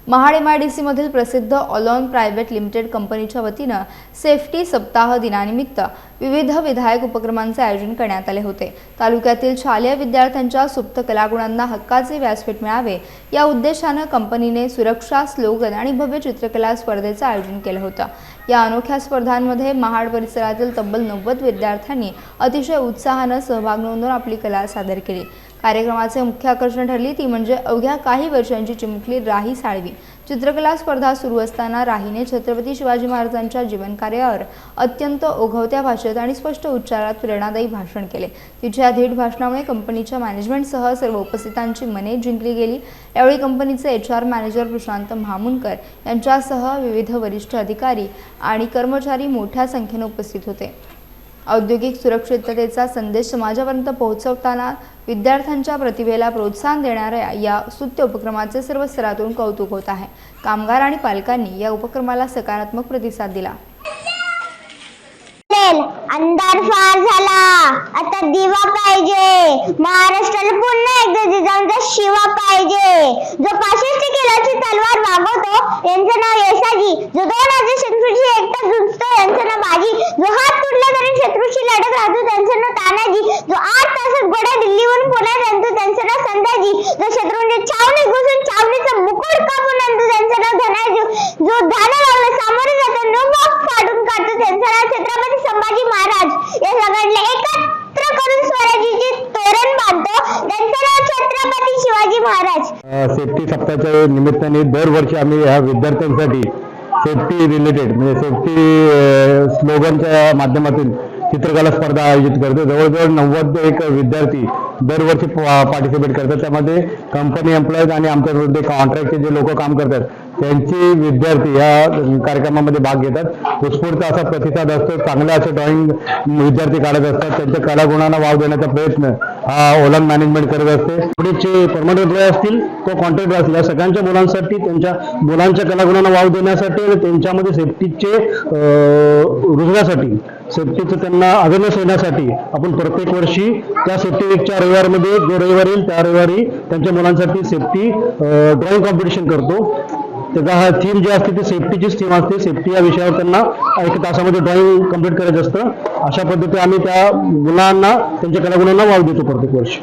Mahad MIDC मधील प्रसिद्ध ऑलॉन private limited कंपनीच्या वतीने सेफ्टी सप्ताह दिनानिमित्त विविध विधायक उपक्रमांचे आयोजन करण्यात आले होते। तालुक्यातील शालेय विद्यार्थ्यांच्या सुप्त कलागुणांना हक्काचे व्यासपीठ मिळावे या उद्देशाने कंपनीने सुरक्षा स्लोगन आणि भव्य चित्रकला स्पर्धेचे आयोजन केले होते। या अनोख्या स्पर्धांमध्ये महाड परिसरातील तब्बल 90 विद्यार्थ्यांनी अतिशय उत्साहाने सहभाग नोंदवून आपली कला सादर केली। कार्यक्रमाचे मुख्य आकर्षण ठरली ती म्हणजे अवघ्या काही वर्षांची चिमुकली राही साळवी। चित्रकला स्पर्धा सुरू असताना राहीने छत्रपती शिवाजी महाराजांच्या जीवनकार्यावर अत्यंत ओघवत्या भाषेत आणि स्पष्ट उच्चारात प्रेरणादायी भाषण केले। तिच्या धीट भाषणामुळे कंपनीच्या मॅनेजमेंटसह सर्व उपस्थितांची मने जिंकली गेली। यावेळी कंपनीचे HR मॅनेजर प्रशांत महामुंकर यांच्यासह विविध वरिष्ठ अधिकारी आणि कर्मचारी मोठ्या संख्येने उपस्थित होते। औद्योगिक सुरक्षिततेचा संदेश समाजापर्यंत पोहोचवताना विद्यार्थ्यांच्या प्रतिभेला प्रोत्साहन देणाऱ्या या स्तुत्य उपक्रमाचे सर्व स्तरातून कौतुक होत आहे। कामगार आणि पालकांनी या उपक्रमाला सकारात्मक प्रतिसाद दिला। अंधार फार झाला, आता दिवा पाहिजे। महाराष्ट्राला पुन्हा एकदा जिजाऊंचा शिवा पाहिजे। जो पाशिष्ट किल्ल्याची तलवार वागवतो यांचं नाव येसाजी। जो 2 राज्य शत्रूची एकटा झुंजतो यांचं नाव बाजी। जो हात तुटला तरी शत्रूशी लढत राहतो त्यांचं नाव तानाजी। जो 8 तासात घोडा दिल्लीवरून पुण्यात आणतो त्यांचं नाव संताजी। जो शत्रूंच्या छावणीत घुसून छावणीचा मुकुट कापून आणतो त्यांचं नाव धनाजी। जो धानाला सामोरे जातो न फाडून काढतो त्यांचं नाव छत्रपती संभाजी महाराज। या सगळ्यांना एकत्र करून स्वराज्याचे तोरण बांधतो त्यांचं नाव छत्रपती शिवाजी महाराज। सेफ्टी सप्ताहाच्या निमित्ताने दरवर्षी आम्ही या विद्यार्थ्यांसाठी सेफ्टी रिलेटेड म्हणजे सेफ्टी स्लोगनच्या माध्यमातून चित्रकला स्पर्धा आयोजित करतो। जवळजवळ 91 विद्यार्थी दरवर्षी पार्टिसिपेट करतात। त्यामध्ये कंपनी एम्प्लॉईज आणि आमच्यामध्ये कॉन्ट्रॅक्टचे जे लोक काम करतात त्यांचे विद्यार्थी या कार्यक्रमामध्ये भाग घेतात। उत्स्फूर्त असा प्रतिसाद असतो। चांगले असे ड्रॉइंग विद्यार्थी काढत असतात। त्यांच्या कलागुणांना वाव देण्याचा प्रयत्न हा ओलन मॅनेजमेंट करत असते। पुढचे परमनंट एम्प्लॉई असतील तो कॉन्ट्रॅक्टर असतील, या सगळ्यांच्या मुलांसाठी त्यांच्या मुलांच्या कलागुणांना वाव देण्यासाठी आणि त्यांच्यामध्ये सेफ्टीचे रुजण्यासाठी सेफ्टीचं त्यांना अवेअरनेस येण्यासाठी आपण प्रत्येक वर्षी त्या सेफ्टी वीकच्या रविवारमध्ये जो रविवार येईल त्या रविवारी त्यांच्या मुलांसाठी सेफ्टी ड्रॉइंग कॉम्पिटिशन करतो। त्याचा हा थीम जे असते ते सेफ्टीचीच थीम असते। सेफ्टी या विषयावर त्यांना 1 तासामध्ये ड्रॉइंग कम्प्लीट करायचं असतं। अशा पद्धतीने आम्ही त्या मुलांना त्यांच्या कलागुणांना वाव देतो प्रत्येक वर्षी।